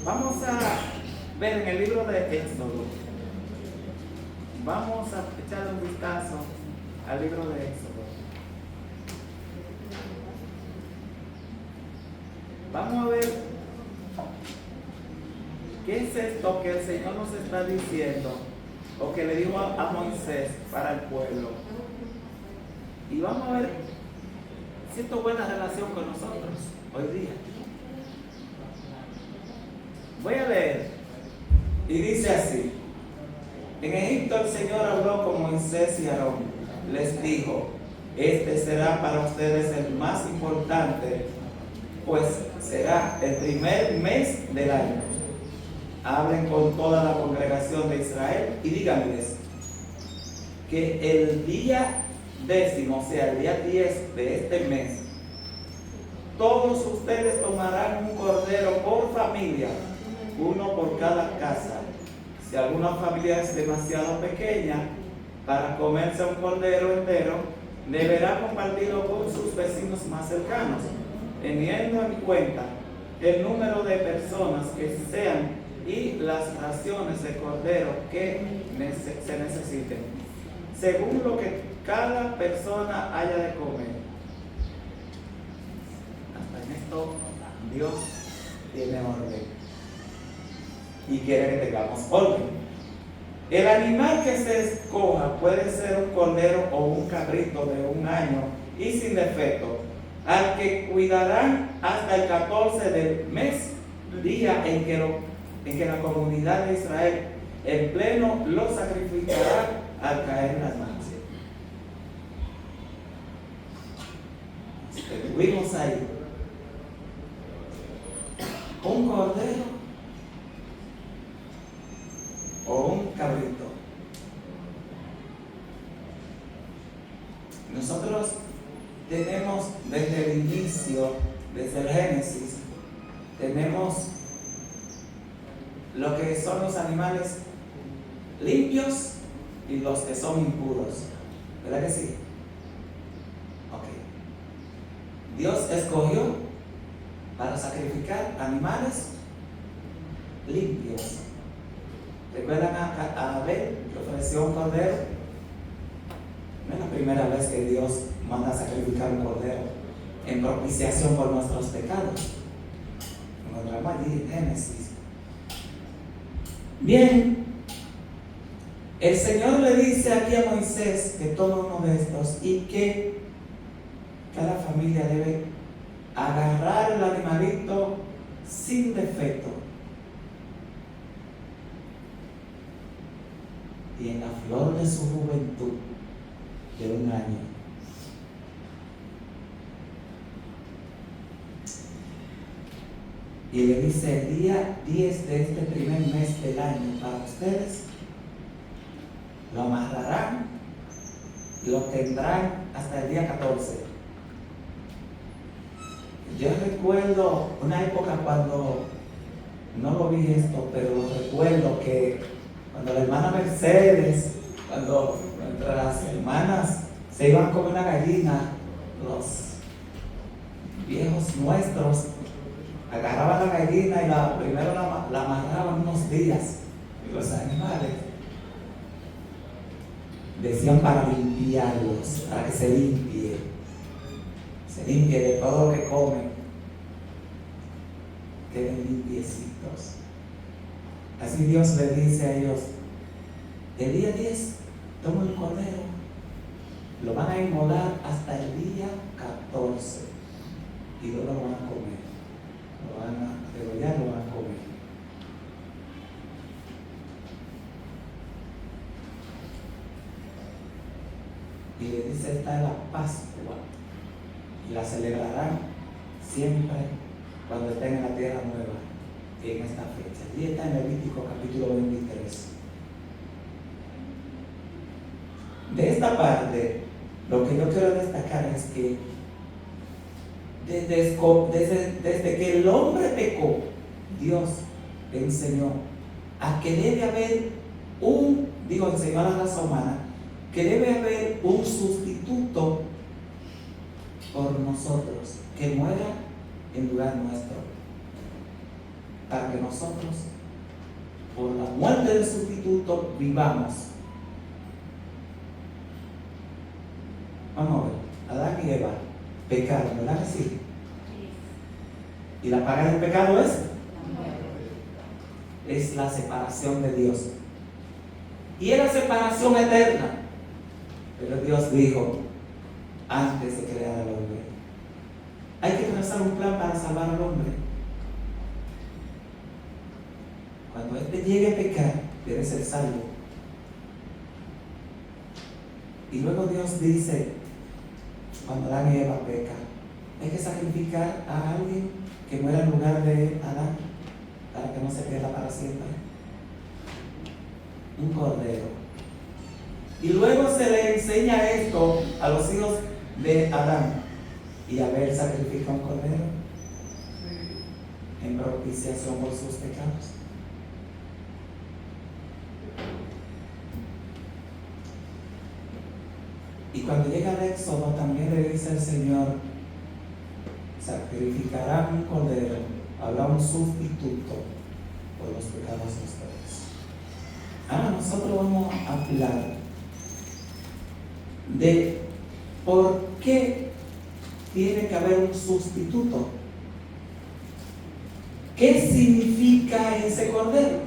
Vamos a ver en el libro de Éxodo. Vamos a echar un vistazo al libro de Éxodo. Vamos a ver qué es esto que el Señor nos está diciendo o que le dijo a Moisés para el pueblo. Y vamos a ver si esto es buena relación con nosotros hoy día. Voy a leer y dice así: en Egipto el Señor habló con Moisés y Aarón, les dijo: este será para ustedes el más importante, pues será el primer mes del año. Hablen con toda la congregación de Israel y díganles que el día 10, o sea, el día 10 de este mes, todos ustedes tomarán un cordero por familia, uno por cada casa. Si alguna familia es demasiado pequeña para comerse un cordero entero, deberá compartirlo con sus vecinos más cercanos, teniendo en cuenta el número de personas que sean y las raciones de cordero que se necesiten, según lo que cada persona haya de comer. Hasta en esto Dios tiene orden y quiere que tengamos orden. El animal que se escoja puede ser un cordero o un cabrito de 1 año y sin defecto, al que cuidarán hasta el 14 del mes, día en que la comunidad de Israel en pleno lo sacrificará al caer las noches. Estuvimos ahí. Un cordero o un cabrito. Nosotros tenemos desde el inicio, desde el Génesis, tenemos lo que son los animales limpios y los que son impuros. ¿Verdad que sí? Ok. Dios escogió para sacrificar animales limpios. ¿Recuerdan a Abel que ofreció un cordero? No es la primera vez que Dios manda a sacrificar un cordero en propiciación por nuestros pecados. Lo encontramos allí en Génesis. Bien, el Señor le dice aquí a Moisés que tome uno de estos y que cada familia debe agarrar el animalito sin defecto. Y en la flor de su juventud, de 1 año, y le dice: el día 10 de este primer mes del año para ustedes, lo amarrarán y lo tendrán hasta el día 14. Yo recuerdo una época cuando, no lo vi esto, pero recuerdo que cuando la hermana Mercedes, cuando nuestras hermanas se iban a comer una gallina, los viejos nuestros agarraban la gallina y primero la amarraban unos días. Y los animales decían para limpiarlos, para que se limpie de todo lo que comen, queden limpiecitos. Así Dios le dice a ellos: el día 10 tomen el cordero, lo van a inmolar hasta el día 14 y no lo van a comer, lo van a degollar, lo van a comer. Y le dice: esta es la Pascua y la celebrarán siempre cuando estén en la tierra nueva, en esta fecha. Y está en Levítico capítulo 23. De esta parte, lo que yo quiero destacar es que desde que el hombre pecó, Dios le enseñó a que debe haber enseñó a la raza humana que debe haber un sustituto por nosotros, que muera en lugar nuestro, para que nosotros, por la muerte del sustituto, vivamos. Vamos a ver: Adán y Eva pecaron, ¿verdad que sí? Y la paga del pecado es la separación de Dios, y es la separación eterna. Pero Dios dijo, antes de crear al hombre, hay que trazar un plan para salvar al hombre. Cuando éste llegue a pecar, debe ser salvo. Y luego Dios dice, cuando Adán y Eva pecan, hay que sacrificar a alguien que muera en lugar de Adán, para que no se pierda para siempre. Un cordero. Y luego se le enseña esto a los hijos de Adán. Y Abel sacrifica un cordero en propiciación por sus pecados. Y cuando llega el Éxodo, también le dice el Señor: sacrificarán un cordero, habrá un sustituto por los pecados de ustedes. Ahora nosotros vamos a hablar de por qué tiene que haber un sustituto. ¿Qué significa ese cordero?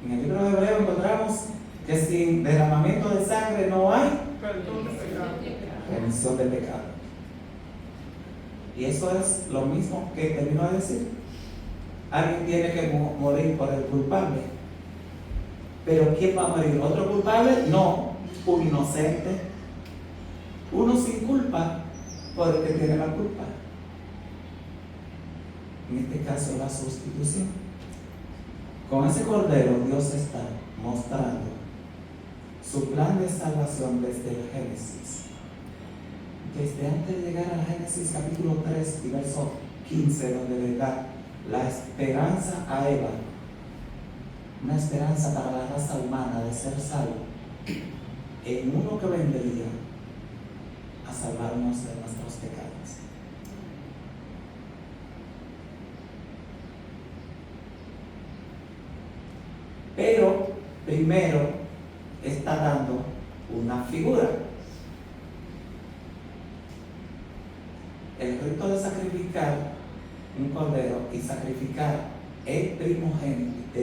En el libro de Hebreo encontramos que sin derramamiento de sangre no hay remisión de pecado. Y eso es lo mismo que terminó de decir. Alguien tiene que morir por el culpable. Pero ¿quién va a morir? ¿Otro culpable? No, un inocente. Uno sin culpa por el que tiene la culpa. En este caso, la sustitución. Con ese cordero, Dios está mostrando su plan de salvación desde el Génesis. Desde antes de llegar al Génesis capítulo 3 y verso 15, donde le da la esperanza a Eva, una esperanza para la raza humana de ser salvo, en uno que vendría a salvarnos de nuestros pecados. Pero primero está dando una figura. El rito de sacrificar un cordero y sacrificar el primogénito,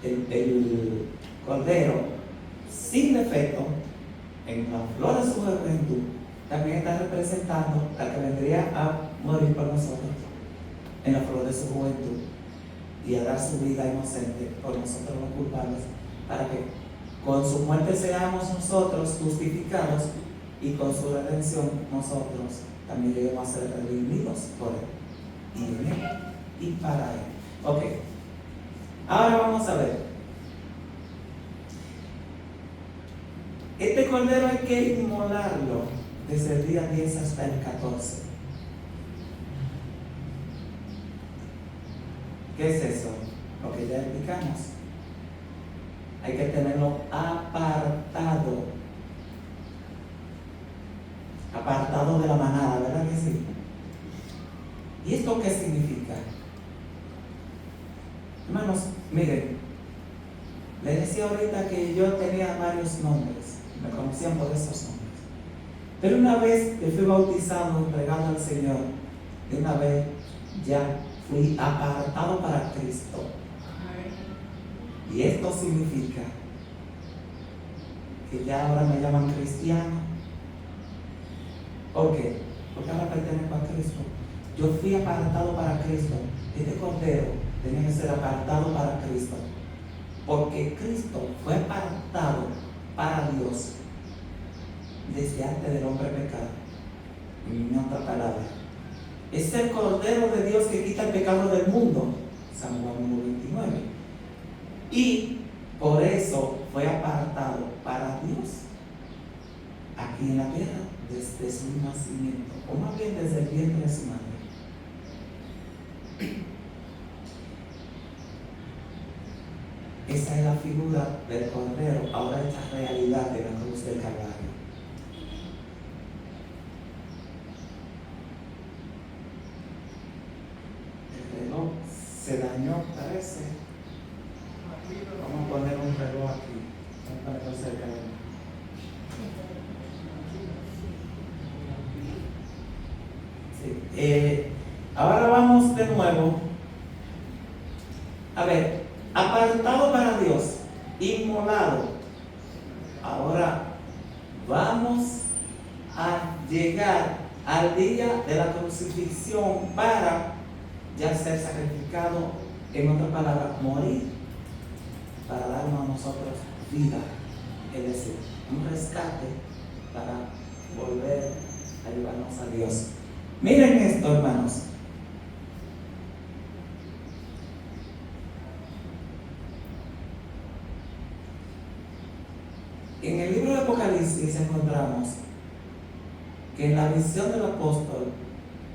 el cordero sin defecto, en la flor de su juventud, también está representando al que vendría a morir por nosotros en la flor de su juventud y a dar su vida inocente por nosotros los culpables, para que con su muerte seamos nosotros justificados y con su redención nosotros también lleguemos a ser redimidos por Él y en Él y para Él. Ok, ahora vamos a ver. Este cordero hay que inmolarlo desde el día 10 hasta el 14. ¿Qué es eso? Lo que ya explicamos. Hay que tenerlo apartado. Apartado de la manada, ¿verdad que sí? ¿Y esto qué significa? Hermanos, miren, les decía ahorita que yo tenía varios nombres, me conocían por esos nombres. Pero una vez que fui bautizado, entregado al Señor, de una vez ya fui apartado para Cristo. Y esto significa que ya ahora me llaman cristiano. ¿Por qué? Porque ahora pertenezco a Cristo. Yo fui apartado para Cristo. Este cordero tenía que ser apartado para Cristo. Porque Cristo fue apartado para Dios desde antes del hombre pecado. En otra palabra, es el Cordero de Dios que quita el pecado del mundo. San Juan 1:29. Y por eso fue apartado para Dios aquí en la tierra desde su nacimiento, o más bien desde el vientre de su madre. Esa es la figura del Cordero, ahora esta realidad de la cruz del Calvario. El reloj se dañó, parece. Vamos a poner un reloj aquí, para que cerca de mí. Sí. Ahora vamos de nuevo. A ver, apartado para Dios, inmolado. Ahora vamos a llegar al día de la crucifixión para ya ser sacrificado, en otras palabras, morir, para darnos a nosotros vida, es decir, un rescate para volver a llevarnos a Dios. Miren esto, hermanos. En el libro de Apocalipsis encontramos que en la visión del apóstol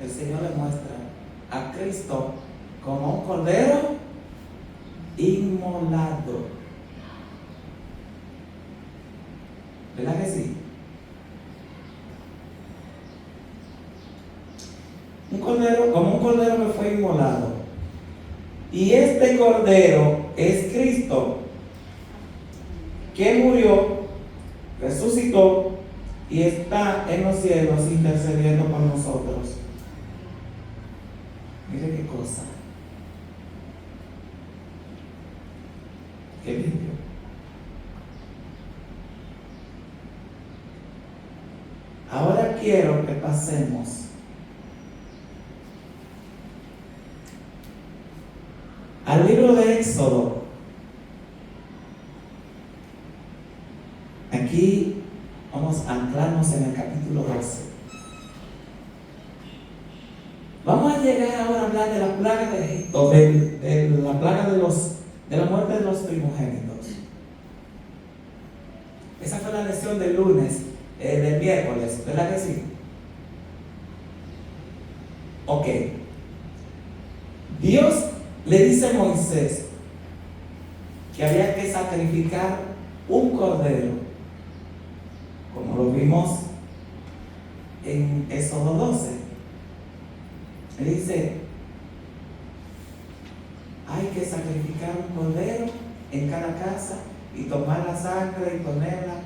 el Señor le muestra a Cristo como un cordero inmolado. ¿Verdad que sí? Un cordero, como un cordero que fue inmolado. Y este cordero es Cristo, que murió, resucitó y está en los cielos intercediendo por nosotros. Mire qué cosa. Qué lindo. Ahora quiero que pasemos al libro de Éxodo. Aquí vamos a anclarnos en el capítulo 12. Vamos a llegar ahora a hablar de la plaga de Egipto, de la plaga de la muerte de los primogénitos. Esa fue la lección del lunes, del miércoles, ¿verdad que sí? Ok. Dios le dice a Moisés que había que sacrificar un cordero, como lo vimos en Éxodo 12. Él dice, hay que sacrificar un cordero en cada casa y tomar la sangre y ponerla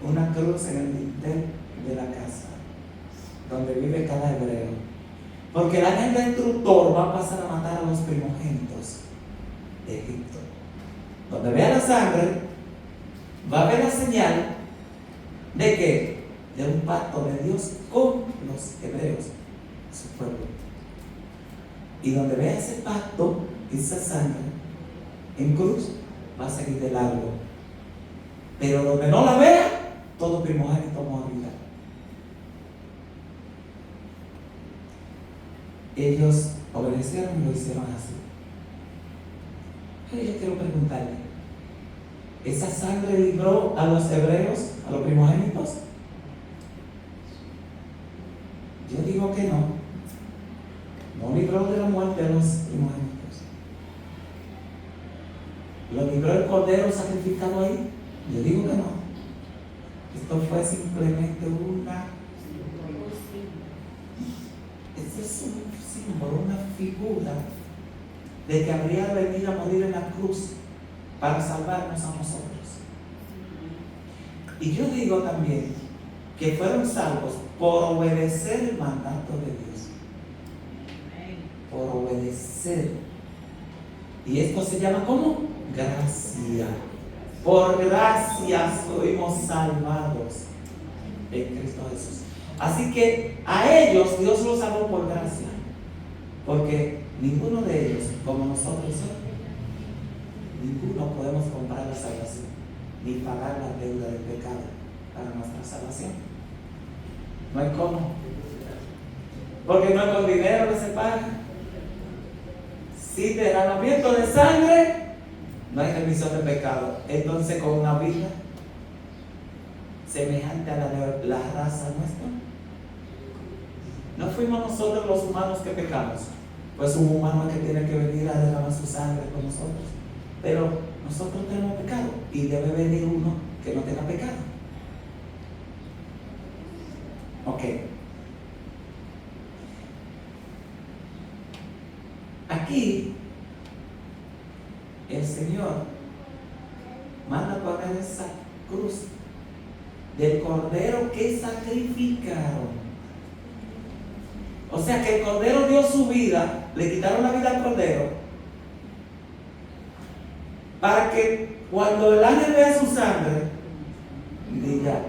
una cruz en el dintel de la casa donde vive cada hebreo, porque el ángel destructor va a pasar a matar a los primogénitos de Egipto. Donde vea la sangre, va a ver la señal ¿De qué? De un pacto de Dios con los hebreos, su pueblo. Y donde vea ese pacto, esa sangre en cruz, va a seguir de largo. Pero donde no la vea, todo primogénito morirá. Ellos obedecieron y lo hicieron así. Pero yo quiero preguntarle, ¿esa sangre libró a los hebreos, a los primogénitos? Yo digo que no. No libró de la muerte a los primogénitos. ¿Lo libró el cordero sacrificado ahí? Yo digo que no. Esto fue simplemente este es un símbolo, una figura de que habría de venir a morir en la cruz para salvarnos a nosotros. Y yo digo también que fueron salvos por obedecer el mandato de Dios. Por obedecer. Y esto se llama ¿cómo? Gracia. Por gracia fuimos salvados en Cristo Jesús. Así que a ellos Dios los salvó por gracia. Porque ninguno de ellos, como nosotros, ninguno podemos comprar la salvación, ni pagar la deuda del pecado para nuestra salvación. No hay cómo. Porque no es con dinero que se paga. Sin derramamiento de sangre, no hay remisión de pecado. Entonces, con una vida semejante a la de la raza nuestra, no fuimos nosotros los humanos que pecamos. Pues un humano que tiene que venir a derramar su sangre con nosotros. Pero nosotros tenemos pecado y debe venir uno que no tenga pecado. Ok. Aquí el Señor manda poner esa cruz del cordero que sacrificaron. O sea que el cordero dio su vida, le quitaron la vida al cordero, para que cuando el ángel vea su sangre, diga: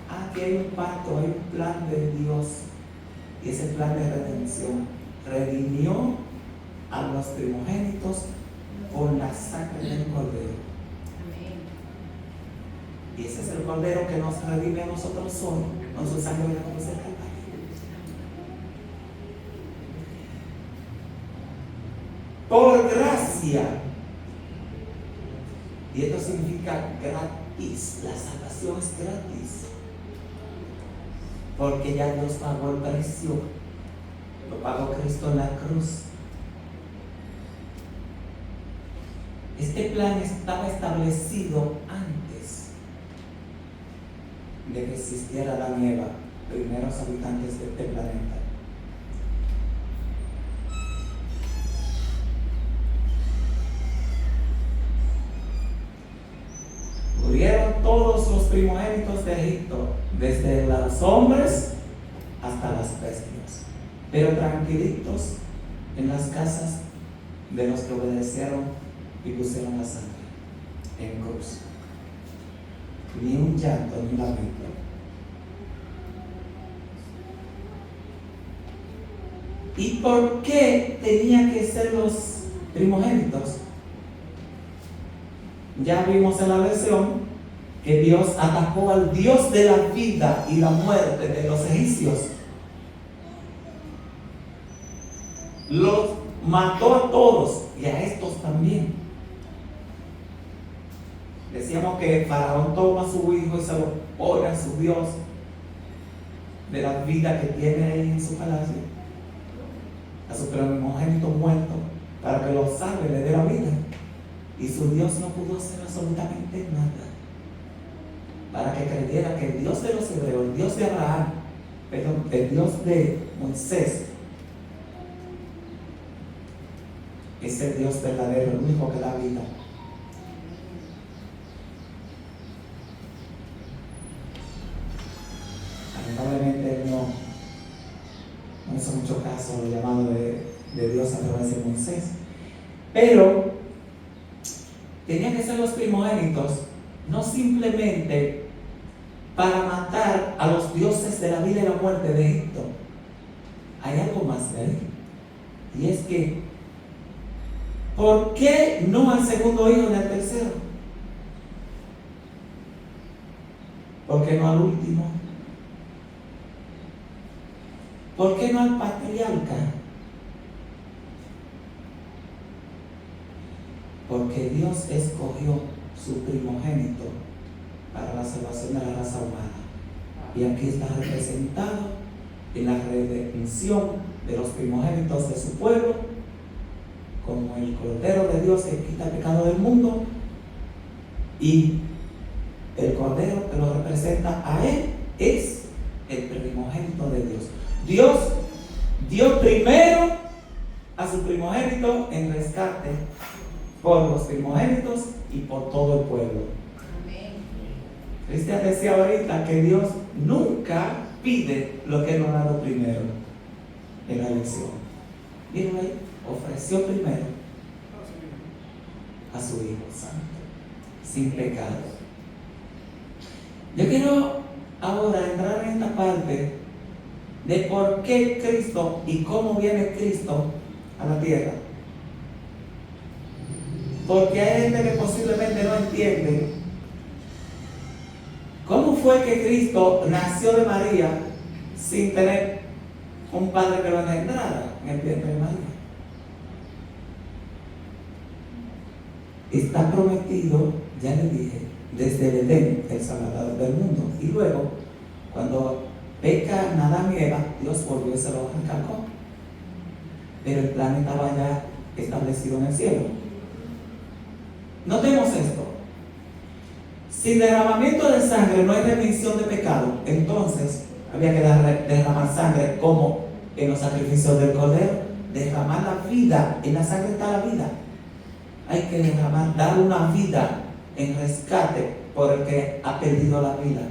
aquí hay un pacto, hay un plan de Dios, y ese plan de redención redimió a los primogénitos con la sangre del cordero. Y ese es el cordero que nos redime a nosotros hoy con su sangre de la cruz del Calvario. Por gracia. Y esto significa gratis. La salvación es gratis. Porque ya Dios pagó el precio. Lo pagó Cristo en la cruz. Este plan estaba establecido antes de que existiera Adán y Eva, primeros habitantes de este planeta. Murieron todos los primogénitos de Egipto, desde los hombres hasta las bestias, pero tranquilitos en las casas de los que obedecieron y pusieron la sangre en cruz. Ni un llanto, ni un lamento. ¿Y por qué tenía que ser los primogénitos? Ya vimos en la lección que Dios atacó al Dios de la vida y la muerte de los egipcios. Los mató a todos y a estos también. Decíamos que Faraón toma a su hijo y se lo pone a su Dios de la vida que tiene ahí en su palacio, a su primogénito muerto, para que lo salve, le dé la vida. Y su Dios no pudo hacer absolutamente nada para que creyera que el Dios de los hebreos, el Dios de Abraham, perdón, el Dios de Moisés, es el Dios verdadero, el único que da vida. Lamentablemente él no hizo mucho caso al llamado de Dios a través de Moisés. Pero tenían que ser los primogénitos, no simplemente para matar a los dioses de la vida y la muerte de Egipto. Hay algo más de ahí. Y es que, ¿por qué no al segundo hijo ni al tercero? ¿Por qué no al último? ¿Por qué no al patriarca? Porque Dios escogió su primogénito para la salvación de la raza humana. Y aquí está representado en la redención de los primogénitos de su pueblo, como el Cordero de Dios que quita el pecado del mundo, y el Cordero que lo representa a Él es el primogénito de Dios. Dios dio primero a su primogénito en rescate por los primogénitos y por todo el pueblo. Cristian decía ahorita que Dios nunca pide lo que Él no ha dado primero en la elección. Miren ahí, ofreció primero a su Hijo Santo, sin pecado. Yo quiero ahora entrar en esta parte de por qué Cristo y cómo viene Cristo a la tierra. Porque hay gente que posiblemente no entiende cómo fue que Cristo nació de María sin tener un padre que lo engendrara en el vientre de María. Está prometido, ya le dije, desde el Edén, el Salvador del mundo. Y luego, cuando pecan Adán y Eva, Dios volvió y se lo recalcó. Pero el plan estaba ya establecido en el cielo. Notemos esto. Sin derramamiento de sangre no hay remisión de pecado. Entonces, había que derramar sangre como en los sacrificios del Cordero. Derramar la vida. En la sangre está la vida. Hay que derramar, dar una vida en rescate por el que ha perdido la vida.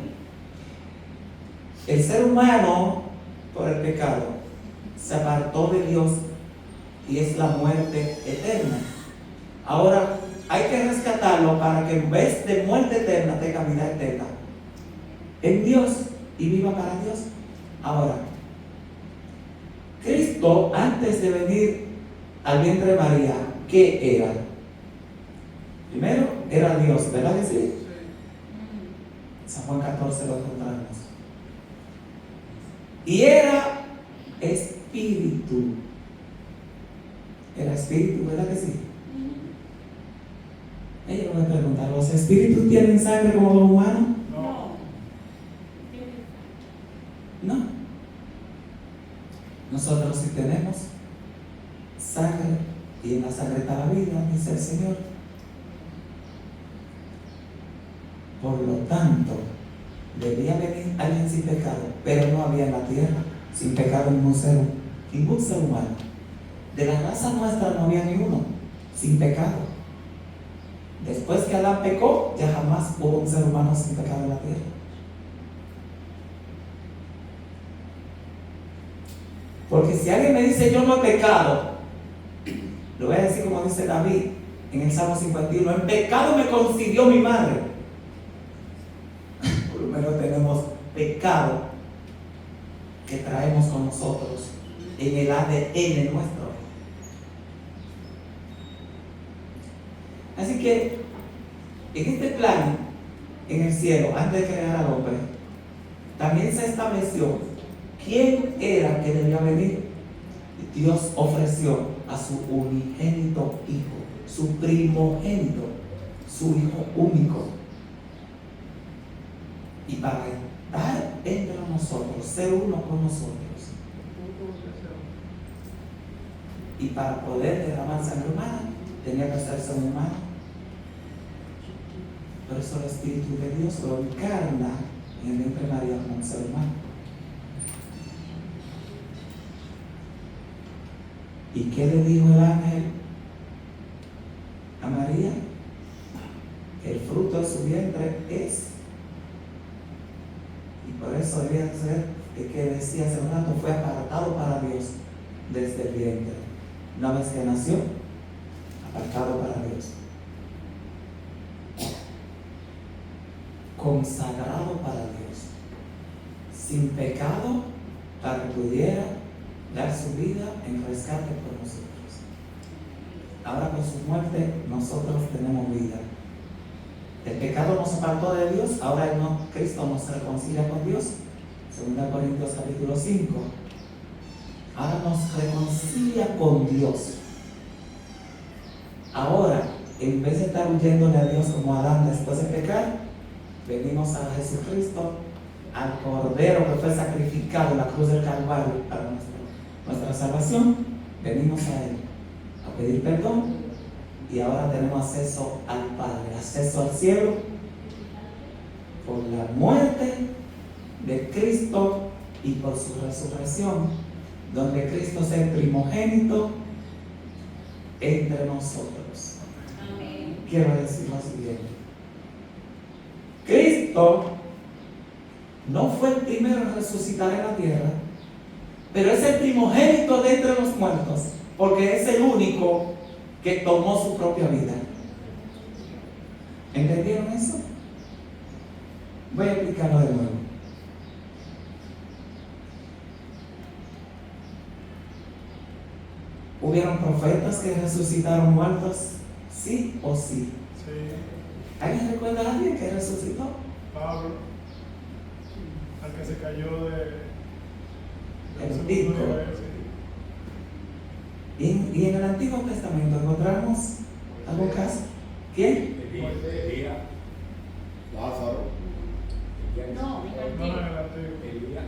El ser humano, por el pecado, se apartó de Dios y es la muerte eterna. Ahora hay que rescatarlo para que en vez de muerte eterna tenga vida eterna en Dios y viva para Dios. Ahora, Cristo, antes de venir al vientre de María, ¿qué era? Primero, era Dios, ¿verdad que sí? San Juan 14 lo encontramos. Y era espíritu. Era espíritu, ¿verdad que sí? Ella no me pregunta, ¿los espíritus tienen sangre como los humanos? No. Nosotros sí tenemos sangre y en la sangre está la vida, dice el Señor. Por lo tanto, debía venir alguien sin pecado, pero no había en la tierra sin pecado ningún ser humano. De la raza nuestra no había ninguno sin pecado. Después que Adán pecó, ya jamás hubo un ser humano sin pecado en la tierra. Porque si alguien me dice yo no he pecado, lo voy a decir como dice David en el Salmo 51, en pecado me concibió mi madre. Por lo menos tenemos pecado que traemos con nosotros en el ADN nuestro. Así que en este plan, en el cielo, antes de crear al hombre, también se estableció quién era que debía venir. Dios ofreció a su unigénito hijo, su primogénito, su hijo único. Y para estar entre nosotros, ser uno con nosotros, y para poder derramar sangre humana, tenía que hacerse un humano. Por eso el Espíritu de Dios lo encarna en el vientre de María como un ser humano. ¿Y qué le dijo el ángel a María? El fruto de su vientre es. Y por eso debía ser, que decía hace un rato, fue apartado para Dios desde el vientre. Una vez que nació, apartado para Dios. consagrado para Dios, sin pecado, para que pudiera dar su vida en rescate por nosotros. Ahora con su muerte nosotros tenemos vida. El pecado nos apartó de Dios, ahora Cristo nos reconcilia con Dios. 2 Corintios capítulo 5. Ahora nos reconcilia con Dios. Ahora, en vez de estar huyéndole a Dios como Adán después de pecar, venimos a Jesucristo, al Cordero que fue sacrificado en la cruz del Calvario para nuestra salvación. Venimos a Él a pedir perdón y ahora tenemos acceso al Padre, acceso al cielo por la muerte de Cristo y por su resurrección, donde Cristo es el primogénito entre nosotros. Amén. Quiero decir lo siguiente: Cristo no fue el primero en resucitar en la tierra, pero es el primogénito de entre los muertos, porque es el único que tomó su propia vida. ¿Entendieron eso? Voy a explicarlo de nuevo. ¿Hubieron profetas que resucitaron muertos? ¿Sí o sí? Sí. ¿Alguien recuerda a alguien que resucitó? Pablo, al que se cayó de El segundo pico. nivel, sí. Y en el Antiguo Testamento encontramos algún caso. ¿Quién? Elías, Lázaro, No, No, en el antiguo.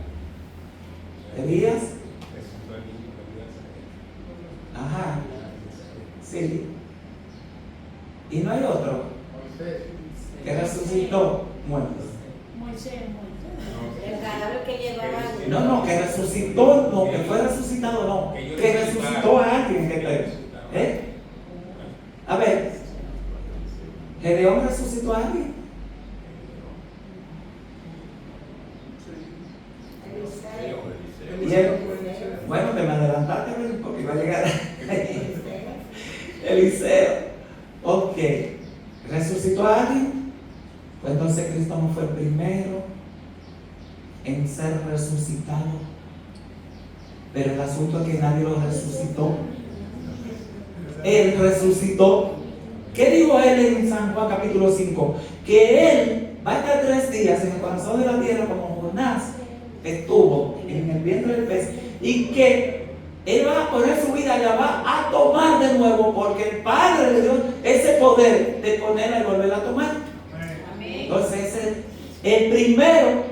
Elías. Ajá. Sí. ¿Y no hay otro que resucitó muertos? Moisés. El cadáver que llevaba. No, que resucitó, no, que fue resucitado, no. Que resucitó a alguien. ¿Eh? A ver, ¿Gedeón resucitó a alguien? Y él, bueno, te me adelantaste porque iba a llegar Eliseo. Ok, ¿resucitó a alguien? Pues entonces Cristo no fue el primero en ser resucitado. Pero el asunto es que nadie lo resucitó. Él resucitó. ¿Qué dijo él en San Juan capítulo 5? Que él va a estar 3 días en el corazón de la tierra como Jonás estuvo en el vientre del pez, y que él va a poner su vida y la va a tomar de nuevo, porque el Padre le dio ese poder de ponerla y volverla a tomar. Amén. Entonces es el primero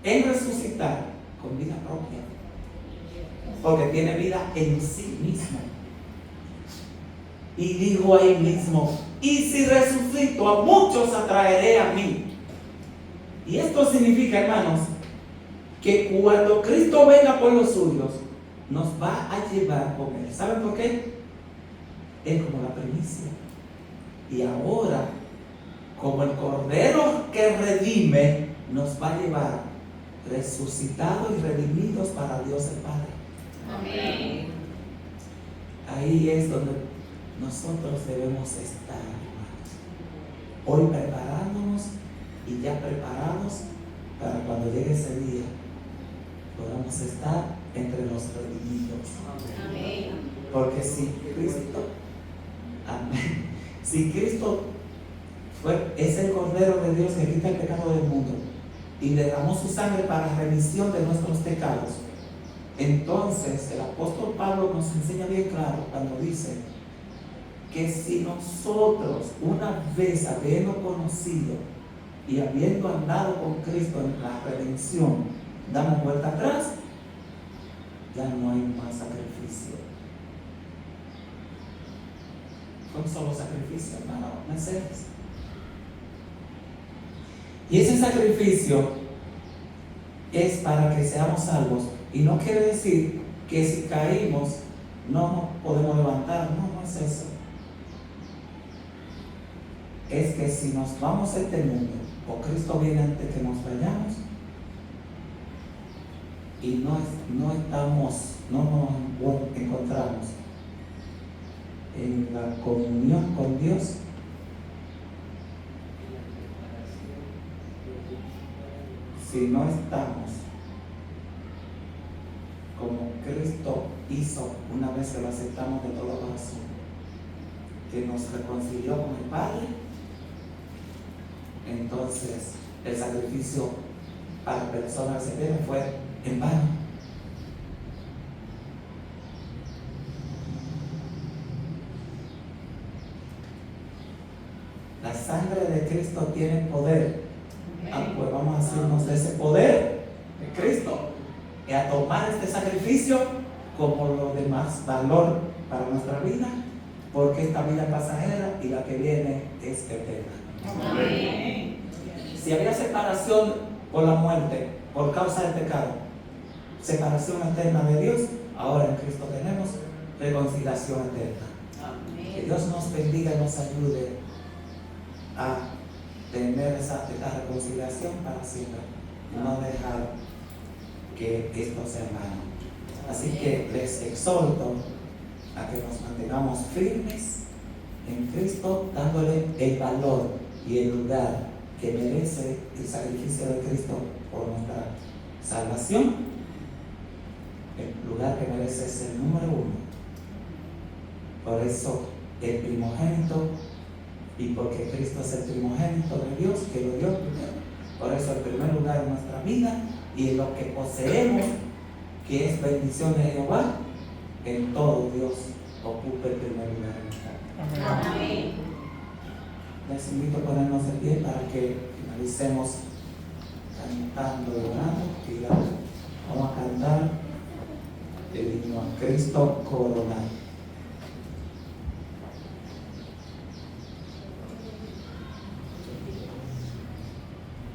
en resucitar con vida propia, porque tiene vida en sí mismo. Y dijo ahí mismo: y si resucito, a muchos atraeré a mí. Y esto significa, hermanos, que cuando Cristo venga por los suyos, nos va a llevar con Él. ¿Saben por qué? Es como la primicia. Y ahora, como el Cordero que redime, nos va a llevar resucitados y redimidos para Dios el Padre. Amén. Ahí es donde nosotros debemos estar, hermanos. Hoy preparándonos y ya preparados para cuando llegue ese día podamos estar entre los redimidos. Amén. Porque si Cristo, amén, si Cristo es el Cordero de Dios que quita el pecado del mundo y derramó su sangre para remisión de nuestros pecados, entonces el apóstol Pablo nos enseña bien claro cuando dice que si nosotros, una vez habiendo conocido y habiendo andado con Cristo en la redención, damos vuelta atrás, ya no hay más sacrificio. Fue un solo sacrificio, hermano, Mercedes. Y ese sacrificio es para que seamos salvos. Y no quiere decir que si caímos no nos podemos levantar. No es eso. Es que si nos vamos a este mundo, o Cristo viene antes que nos vayamos, y no nos encontramos en la comunión con Dios, si no estamos como Cristo hizo una vez que lo aceptamos de todo corazón, que nos reconcilió con el Padre, entonces el sacrificio para la persona que se pierde fue en vano. La sangre de Cristo tiene poder. Pues vamos a hacernos de ese poder de Cristo y a tomar este sacrificio como lo de más valor para nuestra vida, porque esta vida es pasajera y la que viene es eterna. Amén. Si había separación por la muerte, por causa del pecado, separación eterna de Dios, ahora en Cristo tenemos reconciliación eterna. Que Dios nos bendiga y nos ayude a tener esa reconciliación para siempre y no dejar que esto sea en vano. Así que les exhorto a que nos mantengamos firmes en Cristo, dándole el valor y el lugar que merece el sacrificio de Cristo por nuestra salvación. El lugar que merece es el número 1. Por eso el primogénito, y porque Cristo es el primogénito de Dios, que lo dio primero, por eso el primer lugar en nuestra vida y en lo que poseemos, que es bendición de Jehová, en todo Dios ocupa el primer lugar en nuestra vida. Amén. Les invito a ponernos de pie para que finalicemos cantando y orando. Vamos a cantar el himno a Cristo coronado.